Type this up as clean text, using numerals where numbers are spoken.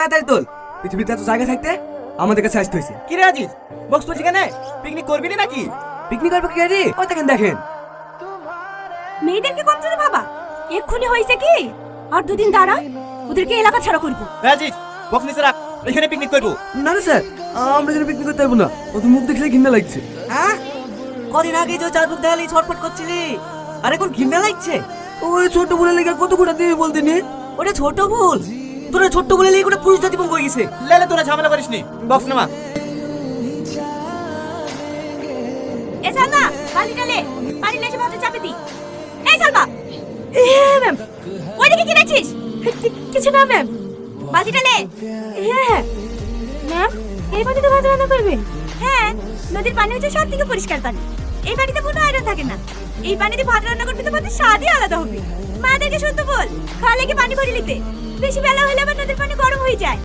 তাড়াতাড়ি তোল। পৃথিবীতে এত জায়গা থাকতে আমাদের কাছে আসতে হয়েছে। কি রে আজিজ, বক্স তুলছি কেন? পিকনিক করবি না নাকি? পিকনিক করবো কি রে? ওই দেখেন দেখেন। মেয়েদেরকে কম চলে ভাবা। এক্ষুনি হয়েছে কি, আর দুদিন দাঁড়া, ওদেরকে এলাকা ছাড়া করবো। আজিজ, বক্স নিচে রাখ, এখানে পিকনিক করবো। না না স্যার, আমরা এখানে পিকনিক করতে পারবো না। ওদের মুখ দেখলে ঘৃণা লাগছে। হ্যাঁ, কদিন আগে যে চার বুক দেয়ালি ছটফট করছিলি, আর এখন ঘৃণা লাগছে? ওই ছোট বলে লেগে কত কোটা দিয়ে বলতে নি? ওটা ছোট ভুল। তোরা ছোট্ট বলে লেগে পুরুষ জাতি ভঙ্গ হয়ে গেছে। লেলে তোরা ঝামেলা করিস নি, বক্স নামা। এ সালমা, বালিটা লে, পানি লেসে ভাতে চাপে দি। এই সালমা। ম্যাম, ওইদিকে কি দেখছিস? কিছু না ম্যাম। বালতিটা লে। হ্যাঁ ম্যাম, এই পানিতে ভাত রান্না করবে? হ্যাঁ, নদীর পানি হচ্ছে সব থেকে পরিষ্কার পানি। এই পানিতে কোনো আয়রন থাকে না। এই পানিতে ভাত রান্না করতে তো ভাতের স্বাদই আলাদা হবে। মাদেরকে শুনতে বল, খালে কি পানি ভরে নিতে। বেশি বেলা হলে আবার নদীর পানি গরম হয়ে যায়।